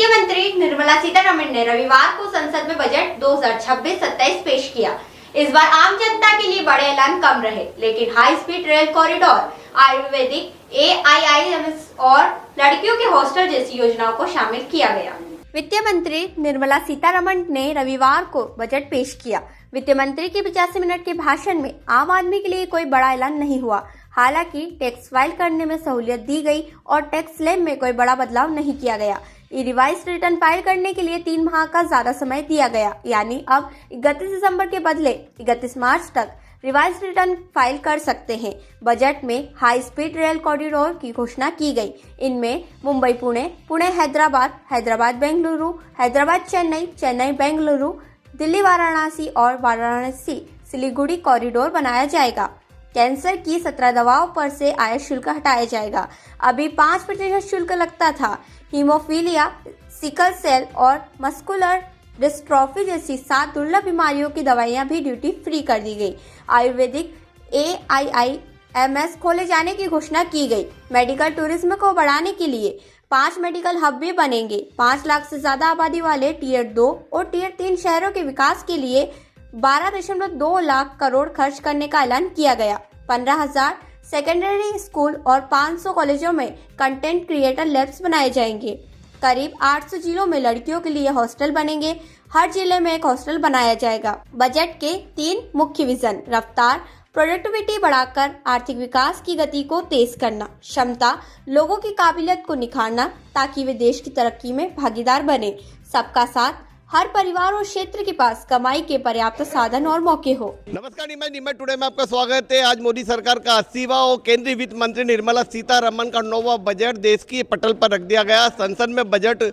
वित्त मंत्री निर्मला सीतारमण ने रविवार को संसद में बजट 2026-27 पेश किया। इस बार आम जनता के लिए बड़े ऐलान कम रहे, लेकिन high speed rail corridor, Ayurvedic, AIIMS और लड़कियों के हॉस्टल जैसी योजनाओं को शामिल किया गया। वित्त मंत्री निर्मला सीतारमण ने रविवार को बजट पेश किया। वित्त मंत्री के 85 मिनट के भाषण में आम आदमी के लिए कोई बड़ा ऐलान नहीं हुआ। हालांकि टैक्स फाइल करने में सहूलियत दी गई और टैक्स स्लैब में कोई बड़ा बदलाव नहीं किया गया। रिवाइज रिटर्न फाइल करने के लिए 3 माह का ज्यादा समय दिया गया, यानी अब 31 दिसंबर के बदले 31 मार्च तक रिवाइज रिटर्न फाइल कर सकते हैं। बजट में हाई स्पीड रेल कॉरिडोर की घोषणा की गई। इनमें मुंबई पुणे, पुणे हैदराबाद, हैदराबाद बेंगलुरु, हैदराबाद चेन्नई, चेन्नई बेंगलुरु, दिल्ली वाराणसी और वाराणसी सिलीगुड़ी कॉरिडोर बनाया जाएगा। कैंसर की 17 दवाओं पर से आयात शुल्क हटाया जाएगा। अभी 5% शुल्क लगता था। हीमोफीलिया, सिकल सेल और मस्कुलर डिस्ट्रॉफी जैसी 7 दुर्लभ बीमारियों की दवाइयां भी ड्यूटी फ्री कर दी गई। आयुर्वेदिक AIIMS खोले जाने की घोषणा की गई। मेडिकल टूरिज्म को बढ़ाने के लिए 5 मेडिकल हब भी बनेंगे। 5 लाख से ज्यादा आबादी वाले टियर 2 और टियर 3 शहरों के विकास के लिए 12.2 लाख करोड़ खर्च करने का ऐलान किया गया। 15,000 सेकेंडरी स्कूल और 500 कॉलेजों में कंटेंट क्रिएटर लैब्स बनाए जाएंगे। करीब 800 जिलों में लड़कियों के लिए हॉस्टल बनेंगे। हर जिले में एक हॉस्टल बनाया जाएगा। बजट के 3 मुख्य विजन: रफ्तार, प्रोडक्टिविटी बढ़ाकर आर्थिक विकास की गति को तेज करना, क्षमता, लोगों की काबिलियत को निखारना ताकि वे देश की तरक्की में भागीदार बने, सबका साथ, हर परिवार और क्षेत्र के पास कमाई के पर्याप्त साधन और मौके हो। नमस्कार, नीमच टुडे में आपका स्वागत है। आज मोदी सरकार का 80वां और केंद्रीय वित्त मंत्री निर्मला सीतारमण का 9वां बजट देश की पटल पर रख दिया गया। संसद में बजट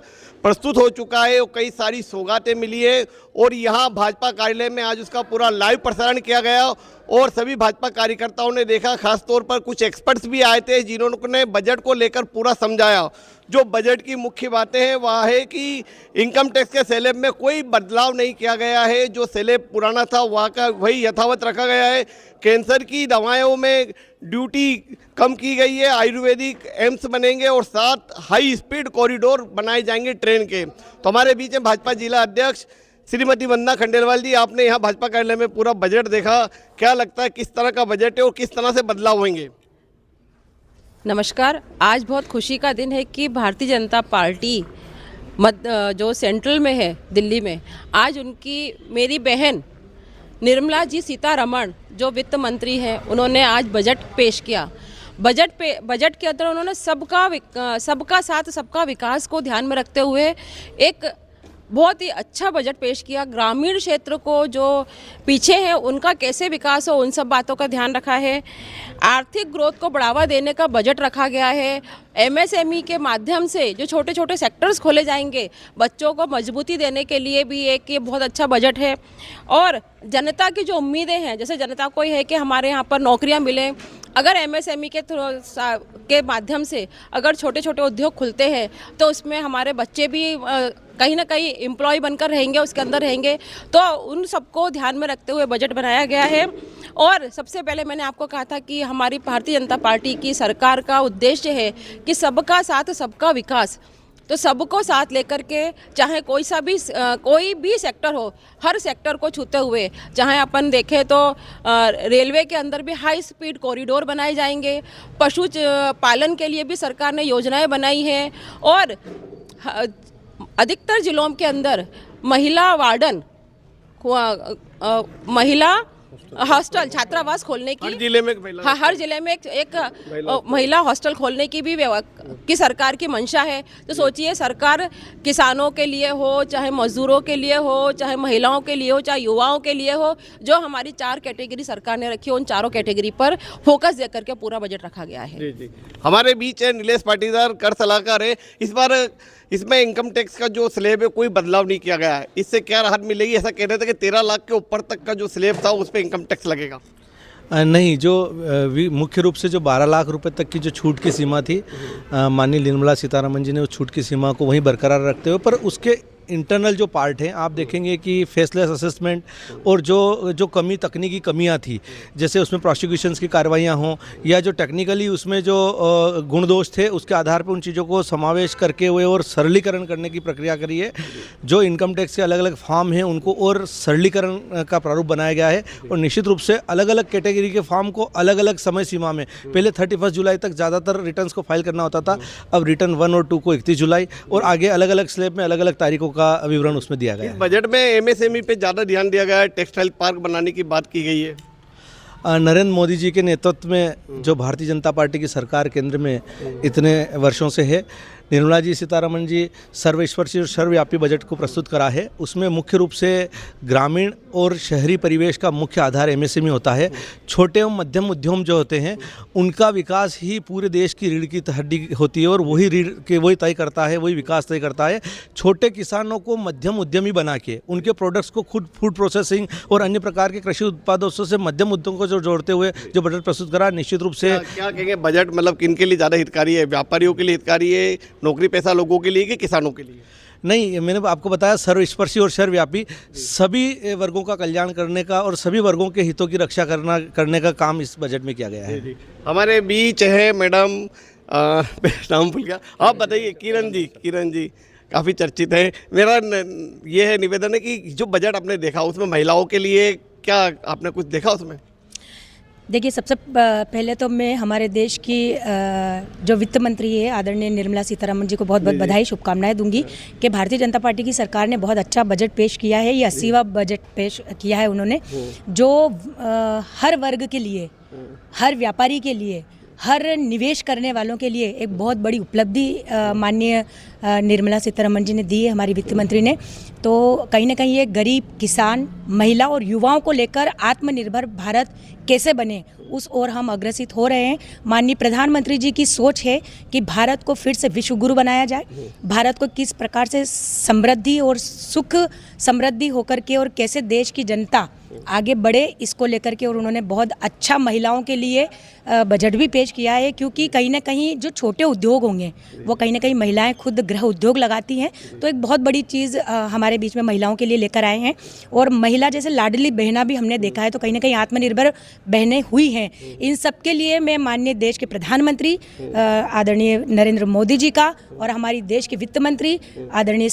प्रस्तुत हो चुका है और कई सारी सौगातें मिली है और यहाँ भाजपा कार्यालय में आज उसका पूरा लाइव प्रसारण किया गया और सभी भाजपा कार्यकर्ताओं ने देखा। खास तौर पर कुछ एक्सपर्ट्स भी आए थे जिन्होंने बजट को लेकर पूरा समझाया। जो बजट की मुख्य बातें हैं वह है कि इनकम टैक्स के स्लैब में कोई बदलाव नहीं किया गया है। जो स्लैब पुराना था वहाँ का वही यथावत रखा गया है। कैंसर की दवाओं में ड्यूटी कम की गई है। आयुर्वेदिक एम्स बनेंगे और 7 हाई स्पीड कॉरिडोर बनाए जाएंगे ट्रेन के। तो हमारे बीच में भाजपा जिला अध्यक्ष श्रीमती वंदना खंडेलवाल जी, आपने यहाँ भाजपा कार्यालय में पूरा बजट देखा, क्या लगता है किस तरह का बजट है और किस तरह से बदलाव होंगे? नमस्कार। आज बहुत खुशी का दिन है कि भारतीय जनता पार्टी जो सेंट्रल में है दिल्ली में, आज उनकी मेरी बहन निर्मला जी सीतारमण जो वित्त मंत्री हैं, उन्होंने आज बजट पेश किया। बजट के अंदर उन्होंने सबका साथ सबका विकास को ध्यान में रखते हुए एक बहुत ही अच्छा बजट पेश किया। ग्रामीण क्षेत्र को जो पीछे है उनका कैसे विकास हो, उन सब बातों का ध्यान रखा है। आर्थिक ग्रोथ को बढ़ावा देने का बजट रखा गया है। MSME के माध्यम से जो छोटे छोटे सेक्टर्स खोले जाएंगे, बच्चों को मजबूती देने के लिए भी एक ये बहुत अच्छा बजट है। और जनता की जो उम्मीदें हैं, जैसे जनता को है कि हमारे यहाँ पर नौकरियाँ मिलें, अगर MSME के माध्यम से अगर छोटे छोटे उद्योग खुलते हैं तो उसमें हमारे बच्चे भी कहीं ना कहीं एम्प्लॉय बनकर रहेंगे, उसके अंदर रहेंगे। तो उन सबको ध्यान में रखते हुए बजट बनाया गया है। और सबसे पहले मैंने आपको कहा था कि हमारी भारतीय जनता पार्टी की सरकार का उद्देश्य है कि सबका साथ सबका विकास। तो सबको साथ लेकर के, चाहे कोई भी सेक्टर हो, हर सेक्टर को छूते हुए, चाहे अपन देखें तो रेलवे के अंदर भी हाई स्पीड कॉरिडोर बनाए जाएंगे। पशु पालन के लिए भी सरकार ने योजनाएं बनाई हैं और अधिकतर जिलों के अंदर महिला वार्डन, महिला हॉस्टल, छात्रावास खोलने की, हर जिले में एक महिला हॉस्टल खोलने की भी की सरकार की मंशा है। तो सोचिए, सरकार किसानों के लिए हो, चाहे मजदूरों के लिए हो, चाहे महिलाओं के लिए हो, चाहे युवाओं के लिए हो, जो हमारी 4 कैटेगरी सरकार ने रखी है, उन चारों कैटेगरी पर फोकस दे करके पूरा बजट रखा गया है। जी जी। हमारे बीच है नीलेश पाटीदार, कर सलाहकार है। इस बार इसमें इनकम टैक्स का जो स्लैब है कोई बदलाव नहीं किया गया है, इससे क्या राहत मिलेगी? ऐसा कह रहे थे कि 13 लाख के ऊपर तक का जो स्लैब था उस पर इनकम टैक्स लगेगा। नहीं, जो मुख्य रूप से जो 12 लाख रुपए तक की जो छूट की सीमा थी, माननीय निर्मला सीतारमण जी ने उस छूट की सीमा को वहीं बरकरार रखते हुए, पर उसके इंटरनल जो पार्ट है आप देखेंगे कि फेसलेस असेसमेंट और जो कमी तकनीकी कमियां थी, जैसे उसमें प्रोसिक्यूशंस की कार्रवाइयाँ हों या जो टेक्निकली उसमें जो गुण दोष थे उसके आधार पर उन चीज़ों को समावेश करके हुए और सरलीकरण करने की प्रक्रिया करी है। जो इनकम टैक्स के अलग अलग फॉर्म हैं उनको और सरलीकरण का प्रारूप बनाया गया है और निश्चित रूप से अलग अलग कैटेगरी के फॉर्म को अलग अलग समय सीमा में, पहले 31 जुलाई तक ज़्यादातर रिटर्न्स को फाइल करना होता था, अब रिटर्न 1 और 2 को 31 जुलाई और आगे अलग अलग स्लैब में अलग अलग तारीखों का विवरण उसमें दिया गया है। बजट में एमएसएमई पे ज़्यादा ध्यान दिया गया है, टेक्सटाइल पार्क बनाने की बात की गई है। नरेंद्र मोदी जी के नेतृत्व में जो भारतीय जनता पार्टी की सरकार केंद्र में इतने वर्षों से है, निर्मला जी सीतारमण जी सर्वस्पर्शी और सर्वव्यापी बजट को प्रस्तुत करा है। उसमें मुख्य रूप से ग्रामीण और शहरी परिवेश का मुख्य आधार एमएसएमई होता है। छोटे एवं मध्यम उद्यम जो होते हैं उनका विकास ही पूरे देश की रीढ़ की हड्डी होती है और वही रीढ़ के वही तय करता है, वही विकास तय करता है। छोटे किसानों को मध्यम उद्यमी बना के उनके प्रोडक्ट्स को खुद फूड प्रोसेसिंग और अन्य प्रकार के कृषि उत्पादों से मध्यम उद्यमों को जो जोड़ते हुए जो बजट प्रस्तुत करा, निश्चित रूप से क्या कहेंगे बजट मतलब किन के लिए ज़्यादा हितकारी है? व्यापारियों के लिए हितकारी है, नौकरी पेशा लोगों के लिए कि किसानों के लिए? नहीं, मैंने आपको बताया सर्वस्पर्शी और सर्वव्यापी सभी वर्गों का कल्याण करने का और सभी वर्गों के हितों की रक्षा करने का काम इस बजट में किया गया है। हमारे बीच है मैडम, नाम भूल गया, आप बताइए। किरण जी काफ़ी चर्चित है। मेरा ये है निवेदन है कि जो बजट आपने देखा उसमें महिलाओं के लिए क्या आपने कुछ देखा उसमें? देखिए, सबसे पहले तो मैं हमारे देश की जो वित्त मंत्री है आदरणीय निर्मला सीतारमण जी को बहुत बहुत बधाई शुभकामनाएं दूंगी कि भारतीय जनता पार्टी की सरकार ने बहुत अच्छा बजट पेश किया है। ये 80वां बजट पेश किया है उन्होंने, जो हर वर्ग के लिए, हर व्यापारी के लिए, हर निवेश करने वालों के लिए एक बहुत बड़ी उपलब्धि माननीय निर्मला सीतारमण जी ने दी है, हमारी वित्त मंत्री ने। तो कहीं ना कहीं ये गरीब, किसान, महिला और युवाओं को लेकर आत्मनिर्भर भारत कैसे बने उस ओर हम अग्रसित हो रहे हैं। माननीय प्रधानमंत्री जी की सोच है कि भारत को फिर से विश्व गुरु बनाया जाए, भारत को किस प्रकार से समृद्धि और सुख समृद्धि होकर के और कैसे देश की जनता आगे बढ़े, इसको लेकर के। और उन्होंने बहुत अच्छा महिलाओं के लिए बजट भी पेश किया है, क्योंकि कहीं ना कहीं जो छोटे उद्योग होंगे वो कहीं ना कहीं महिलाएं खुद गृह उद्योग लगाती हैं। तो एक बहुत बड़ी चीज़ हमारे बीच में महिलाओं के लिए लेकर आए हैं। और महिला जैसे लाडली बहना भी हमने देखा है, तो कहीं ना कहीं आत्मनिर्भर बहनें हुई हैं। इन सब के लिए मैं माननीय देश के प्रधानमंत्री आदरणीय नरेंद्र मोदी जी का और हमारी देश के वित्त मंत्री आदरणीय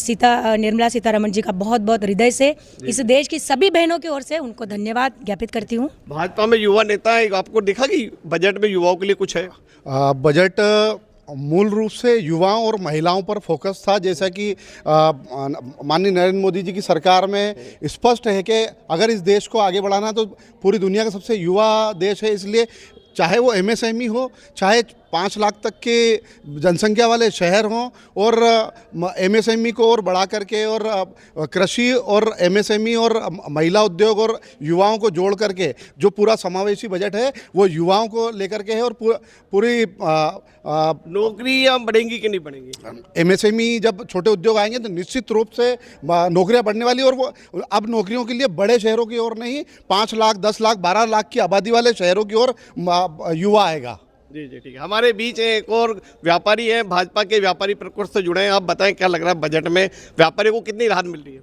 निर्मला सीतारमण जी का बहुत बहुत हृदय से इस देश की सभी बहनों की ओर से उनको धन्यवाद ज्ञापित करती हूँ। भाजपा में युवा नेता है, आपको देखा कि बजट में युवाओं के लिए कुछ है? बजट मूल रूप से युवाओं और महिलाओं पर फोकस था। जैसा कि माननीय नरेंद्र मोदी जी की सरकार में स्पष्ट है कि अगर इस देश को आगे बढ़ाना तो पूरी दुनिया का सबसे युवा देश है, इसलिए चाहे वो एमएसएमई हो, चाहे 5 लाख तक के जनसंख्या वाले शहर हों, और एमएसएमई को और बढ़ा करके और कृषि और एमएसएमई और महिला उद्योग और युवाओं को जोड़ करके जो पूरा समावेशी बजट है वो युवाओं को लेकर के है। और पूरी नौकरियां बढ़ेंगी कि नहीं बढ़ेंगी? एमएसएमई जब छोटे उद्योग आएंगे तो निश्चित रूप से नौकरियां बढ़ने वाली, और वो अब नौकरियों के लिए बड़े शहरों की ओर नहीं, 5 लाख, 10 लाख, 12 लाख की आबादी वाले शहरों की ओर युवा आएगा। जी ठीक है। हमारे बीच एक और व्यापारी हैं, भाजपा के व्यापारी प्रकोष्ठ से जुड़े हैं। आप बताएं क्या लग रहा है बजट में व्यापारियों को कितनी राहत मिल रही है?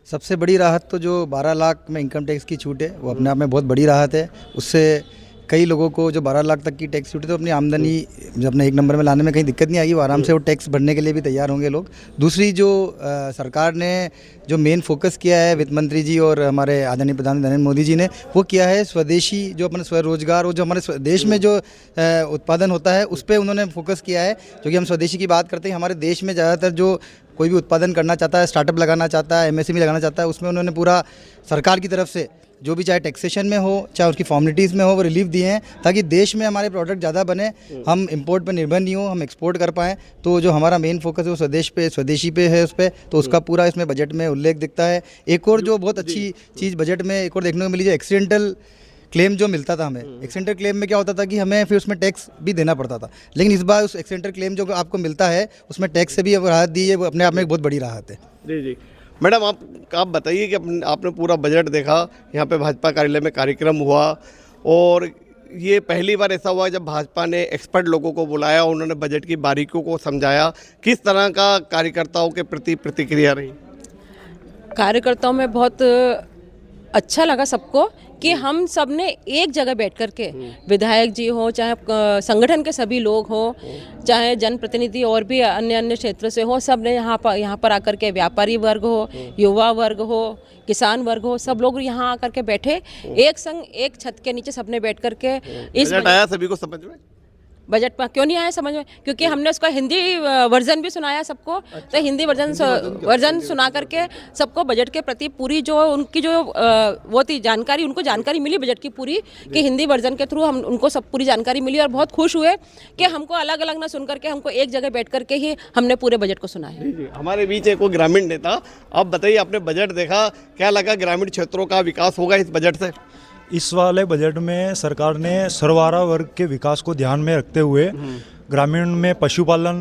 सबसे बड़ी राहत तो जो 12 लाख में इनकम टैक्स की छूट है वो अपने आप में बहुत बड़ी राहत है। उससे कई लोगों को जो 12 लाख तक की टैक्स छूट है तो अपनी आमदनी जब अपने एक नंबर में लाने में कहीं दिक्कत नहीं आएगी, वो आराम से वो टैक्स भरने के लिए भी तैयार होंगे लोग। दूसरी जो सरकार ने जो मेन फोकस किया है वित्त मंत्री जी और हमारे आदरणीय प्रधानमंत्री नरेंद्र मोदी जी ने, वो किया है स्वदेशी, जो अपने स्वरोजगार और जो हमारे देश में जो उत्पादन होता है उस पर उन्होंने फोकस किया है। क्योंकि हम स्वदेशी की बात करते हैं, हमारे देश में ज़्यादातर जो कोई भी उत्पादन करना चाहता है, स्टार्टअप लगाना चाहता है, एमएसएमई लगाना चाहता है, उसमें उन्होंने पूरा सरकार की तरफ से जो भी चाहे टैक्सेशन में हो चाहे उसकी फॉर्मेलिटीज़ में हो वो रिलीफ दिए हैं, ताकि देश में हमारे प्रोडक्ट ज़्यादा बने, हम इंपोर्ट पर निर्भर नहीं हो, हम एक्सपोर्ट कर पाएँ। तो जो हमारा मेन फोकस है वो स्वदेशी पे है, उस पर तो उसका पूरा इसमें बजट में उल्लेख दिखता है। एक और जो बहुत अच्छी चीज़ बजट में एक और देखने को मिली, जो एक्सीडेंटल क्लेम जो मिलता था हमें, एक्सीडेंटल क्लेम में क्या होता था कि हमें फिर उसमें टैक्स भी देना पड़ता था, लेकिन इस बार उस एक्सीडेंटल क्लेम जो आपको मिलता है उसमें टैक्स से भी राहत दी है, वो अपने आप में एक बहुत बड़ी राहत है। जी जी मैडम, आप बताइए कि आपने पूरा बजट देखा, यहाँ पे भाजपा कार्यालय में कार्यक्रम हुआ, और ये पहली बार ऐसा हुआ जब भाजपा ने एक्सपर्ट लोगों को बुलाया, उन्होंने बजट की बारीकियों को समझाया। किस तरह का कार्यकर्ताओं के प्रति प्रतिक्रिया रही? कार्यकर्ताओं में बहुत अच्छा लगा सबको कि हम सब ने एक जगह बैठ कर के, विधायक जी हो, चाहे संगठन के सभी लोग हो, चाहे जनप्रतिनिधि और भी अन्य अन्य क्षेत्र से हो, सब ने यहाँ पर आकर के, व्यापारी वर्ग हो, युवा वर्ग हो, किसान वर्ग हो, सब लोग यहाँ आकर के बैठे, एक संग एक छत के नीचे सबने बैठ कर के इस बजट आया सभी को समझ में? बजट पर क्यों नहीं आया समझ में? क्योंकि हमने उसका हिंदी वर्जन भी सुनाया सबको, तो हिंदी वर्जन सुना करके सबको बजट के प्रति पूरी जो उनकी जो वो थी जानकारी, उनको जानकारी मिली बजट की पूरी, कि हिंदी वर्जन के थ्रू हम उनको सब पूरी जानकारी मिली और बहुत खुश हुए कि हमको अलग अलग ना सुन करके हमको एक जगह बैठ करके ही हमने पूरे बजट को सुना है। हमारे बीच एक वो ग्रामीण नेता, आप बताइए, आपने बजट देखा, क्या लगा ग्रामीण क्षेत्रों का विकास होगा इस बजट से? इस वाले बजट में सरकार ने सर्वहारा वर्ग के विकास को ध्यान में रखते हुए ग्रामीण में पशुपालन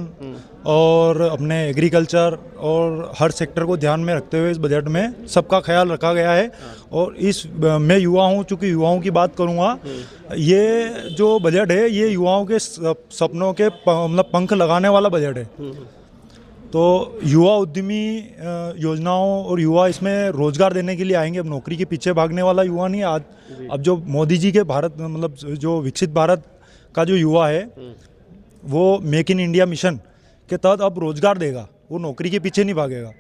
और अपने एग्रीकल्चर और हर सेक्टर को ध्यान में रखते हुए इस बजट में सबका ख्याल रखा गया है। और इस मैं युवा हूँ, चूँकि युवाओं की बात करूँगा, ये जो बजट है ये युवाओं के सपनों के मतलब पंख लगाने वाला बजट है। तो युवा उद्यमी योजनाओं और युवा इसमें रोजगार देने के लिए आएंगे। अब नौकरी के पीछे भागने वाला युवा नहीं, आज अब जो मोदी जी के भारत मतलब जो विकसित भारत का जो युवा है वो मेक इन इंडिया मिशन के तहत अब रोजगार देगा, वो नौकरी के पीछे नहीं भागेगा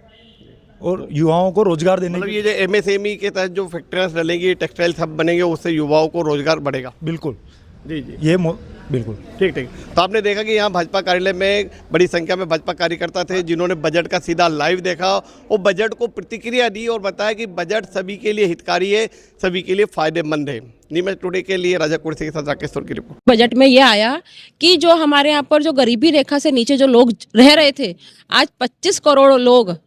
और युवाओं को रोजगार देने मतलब ये जो MSME के तहत जो फैक्ट्रियाँ डलेंगी, टेक्सटाइल हब बनेंगे, उससे युवाओं को रोजगार बढ़ेगा। बिल्कुल जी जी, ये बिल्कुल ठीक ठीक। तो आपने देखा कि यहाँ भाजपा कार्यालय में बड़ी संख्या में भाजपा कार्यकर्ता थे जिन्होंने बजट का सीधा लाइव देखा और बजट को प्रतिक्रिया दी और बताया कि बजट सभी के लिए हितकारी है, सभी के लिए फायदेमंद है। न्यूज़ टुडे के लिए राजा कुर्सी के साथ राकेश की रिपोर्ट। बजट में ये आया कि जो हमारे यहाँ पर जो गरीबी रेखा से नीचे जो लोग रह रहे थे, आज 25 करोड़ लोग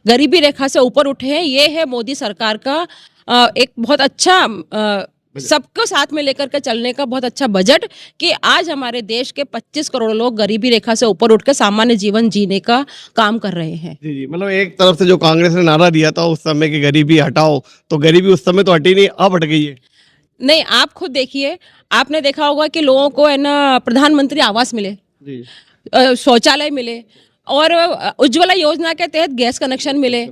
गरीबी रेखा से ऊपर उठे हैं। ये है मोदी सरकार का एक बहुत अच्छा सबको साथ में लेकर के चलने का बहुत अच्छा बजट, कि आज हमारे देश के 25 करोड़ लोग गरीबी रेखा से ऊपर उठ के सामान्य जीवन जीने का काम कर रहे हैं। जी जी, मतलब एक तरफ से जो कांग्रेस ने नारा दिया था उस समय की गरीबी हटाओ, तो गरीबी उस समय तो हटी नहीं, अब हट गई है। नहीं, आप खुद देखिए, आपने देखा होगा कि लोगों को है ना प्रधानमंत्री आवास मिले, शौचालय मिले और उज्ज्वला योजना के तहत गैस कनेक्शन मिले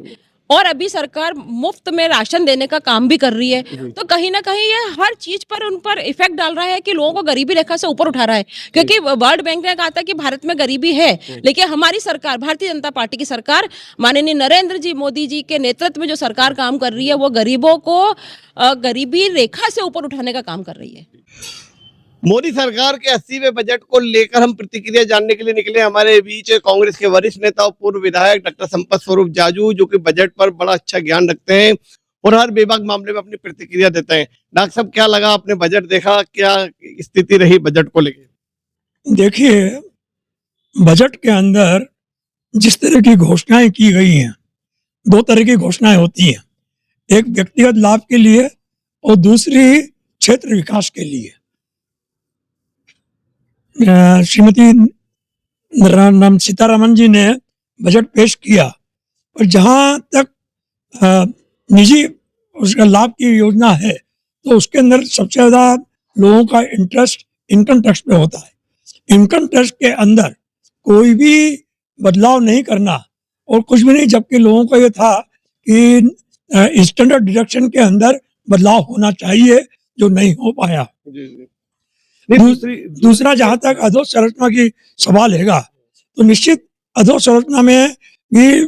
और अभी सरकार मुफ्त में राशन देने का काम भी कर रही है। तो कहीं ना कहीं ये हर चीज पर उन पर इफेक्ट डाल रहा है कि लोगों को गरीबी रेखा से ऊपर उठा रहा है। क्योंकि वर्ल्ड बैंक ने कहा था कि भारत में गरीबी है, लेकिन हमारी सरकार, भारतीय जनता पार्टी की सरकार, माननीय नरेंद्र जी मोदी जी के नेतृत्व में जो सरकार काम कर रही है वो गरीबों को गरीबी रेखा से ऊपर उठाने का काम कर रही है। मोदी सरकार के 80वें बजट को लेकर हम प्रतिक्रिया जानने के लिए निकले। हमारे बीच कांग्रेस के वरिष्ठ नेता और पूर्व विधायक डॉक्टर संपत स्वरूप जाजू, जो कि बजट पर बड़ा अच्छा ज्ञान रखते हैं और हर बेबाक मामले में अपनी प्रतिक्रिया देते हैं। डॉक्टर साहब, क्या लगा, आपने बजट देखा, क्या स्थिति रही बजट को लेकर? देखिए, बजट के अंदर जिस तरह की घोषणाएं की गई हैं, दो तरह की घोषणाएं होती हैं, एक व्यक्तिगत लाभ के लिए और दूसरी क्षेत्र विकास के लिए। श्रीमती निर्मला सीतारमण जी ने बजट पेश किया और जहां तक निजी उसका लाभ की योजना है तो उसके अंदर सबसे ज़्यादा लोगों का इंटरेस्ट इनकम टैक्स पे होता है। इनकम टैक्स के अंदर कोई भी बदलाव नहीं करना और कुछ भी नहीं, जबकि लोगों को ये था कि स्टैंडर्ड डिडक्शन के अंदर बदलाव होना चाहिए, जो नहीं हो पाया। दूसरा, जहां तक अधोसंरचना की सवाल हैगा, तो निश्चित अधोसंरचना में भी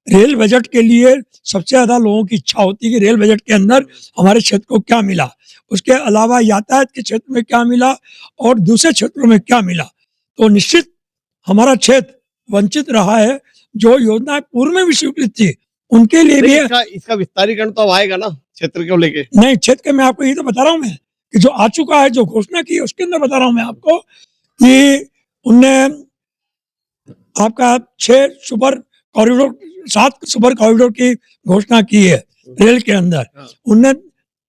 रेल बजट के लिए सबसे ज्यादा लोगों की इच्छा होती है कि रेल बजट के अंदर हमारे क्षेत्र को क्या मिला, उसके अलावा यातायात के क्षेत्र में क्या मिला और दूसरे क्षेत्रों में क्या मिला। तो निश्चित हमारा क्षेत्र वंचित रहा है। जो योजनाएं पूर्व में भी स्वीकृत थी उनके लिए भी इसका विस्तारीकरण तो अब आएगा ना क्षेत्र को लेके? नहीं, क्षेत्र के मैं आपको ये तो बता रहा हूँ मैं कि जो आ चुका है, जो घोषणा की है उसके अंदर बता रहा हूं मैं आपको कि उनने आपका 7 सुपर कॉरिडोर की घोषणा की है रेल के अंदर। उनने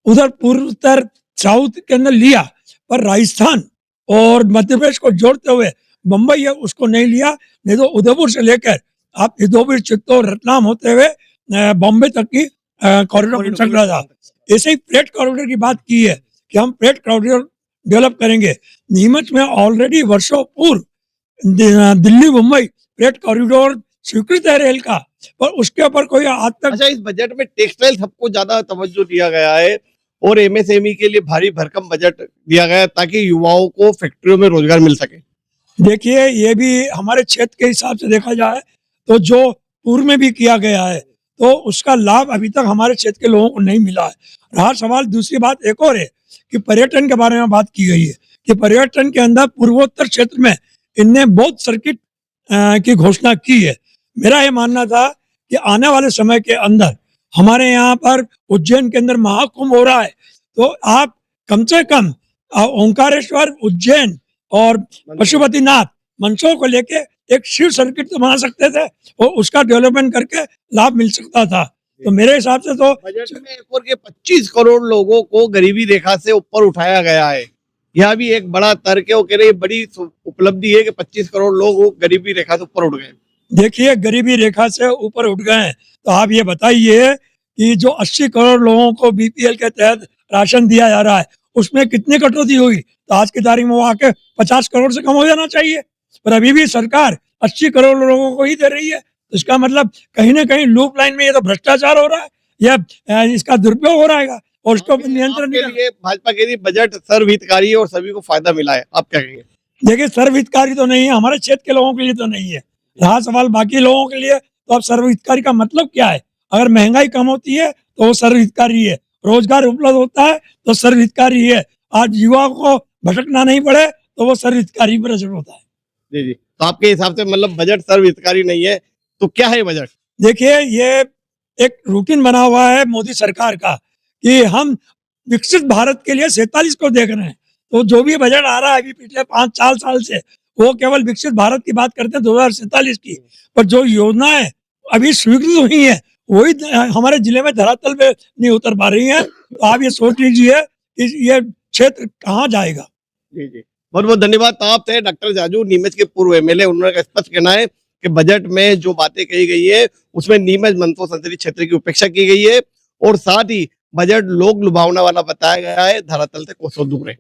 उधर पूर्व, उत्तर, साउथ के अंदर लिया, पर राजस्थान और मध्य प्रदेश को जोड़ते हुए मुंबई है उसको नहीं लिया। नहीं तो उदयपुर से लेकर आप इदोपुर, चित्तौड़, रतलाम होते हुए बॉम्बे तक की कॉरिडोर बन सक रहा था। ऐसे ही फ्रेट कॉरिडोर की बात की है कि हम फ्रेट कॉरिडोर डेवलप करेंगे। नीमच में ऑलरेडी वर्षों पूर्व दिल्ली मुंबई फ्रेट कॉरिडोर स्वीकृत है रेल का, पर उसके ऊपर कोई आज तक अच्छा, इस बजट में टेक्सटाइल सबको ज्यादा तवज्जो दिया गया है और एमएसएमई के लिए भारी भरकम बजट दिया गया है ताकि युवाओं को फैक्ट्रियों में रोजगार मिल सके। देखिए, ये भी हमारे क्षेत्र के हिसाब से देखा जाए तो जो पूर्व में भी किया गया है तो उसका लाभ अभी तक हमारे क्षेत्र के लोगों को नहीं मिला है। रहा सवाल, दूसरी बात एक और है कि पर्यटन के बारे में बात की गई है कि पर्यटन के अंदर पूर्वोत्तर क्षेत्र में इनने बौद्ध सर्किट की घोषणा की है। मेरा ये मानना था कि आने वाले समय के अंदर हमारे यहाँ पर उज्जैन के अंदर महाकुंभ हो रहा है, तो आप कम से कम ओंकारेश्वर, उज्जैन और पशुपतिनाथ मंचों को लेके एक शिव सर्किट तो बना सकते थे और उसका डेवलपमेंट करके लाभ मिल सकता था। तो मेरे हिसाब से तो बजट में एक और के 25 करोड़ लोगों को गरीबी रेखा से ऊपर उठाया गया है। यह भी एक बड़ा तर्क है। वो कह रहे हैं बड़ी उपलब्धि है कि 25 करोड़ लोग गरीबी रेखा से ऊपर उठ गए। देखिए, गरीबी रेखा से ऊपर उठ गए हैं तो आप ये बताइए कि जो 80 करोड़ लोगों को बीपीएल के तहत राशन दिया जा रहा है उसमें कितनी कटौती हुई? तो आज की तारीख में वो आके 50 करोड़ से कम हो जाना चाहिए, पर अभी भी सरकार 80 करोड़ लोगों को ही दे रही है। तो इसका मतलब कहीं ना कहीं लूप लाइन में ये तो भ्रष्टाचार हो रहा है या इसका दुरुपयोग हो रहा है और उसको नियंत्रण के लिए भाजपा कह रही बजट सर्वहितकारी है और सभी को फायदा मिला है। आप क्या कहेंगे? देखिए, सर्वहितकारी तो नहीं है, हमारे क्षेत्र के लोगों के लिए तो नहीं है। रहा सवाल बाकी लोगों के लिए, तो अब सर्वहितकारी का मतलब क्या है? अगर महंगाई कम होती है तो वो सर्वहितकारी है, रोजगार उपलब्ध होता है तो सर्वहितकारी है, आज युवा को भटकना नहीं पड़े तो वो सर्वहितकारी पर असर होता है। जी जी, तो आपके हिसाब से मतलब बजट सर्वहितकारी नहीं है तो क्या है बजट? देखिए, ये एक रूटीन बना हुआ है मोदी सरकार का कि हम विकसित भारत के लिए 47 को देख रहे हैं। तो जो भी बजट आ रहा है अभी पिछले 5-4 साल से वो केवल विकसित भारत की बात करते हैं 2047 की, पर जो योजनाएं अभी स्वीकृत हुई है वही हमारे जिले में धरातल पे नहीं उतर पा रही है। तो आप ये सोच लीजिए कि ये क्षेत्र कहाँ जाएगा। जी जी, बहुत बहुत धन्यवाद। तो आप थे डॉक्टर जाजू, नीमच के पूर्व एमएलए। उन्होंने स्पष्ट कहना है कि बजट में जो बातें कही गई है उसमें नीमच मंदसौर संसदीय क्षेत्र की उपेक्षा की गई है और साथ ही बजट लोक लुभावना वाला बताया गया है, धरातल से कोसों दूर है।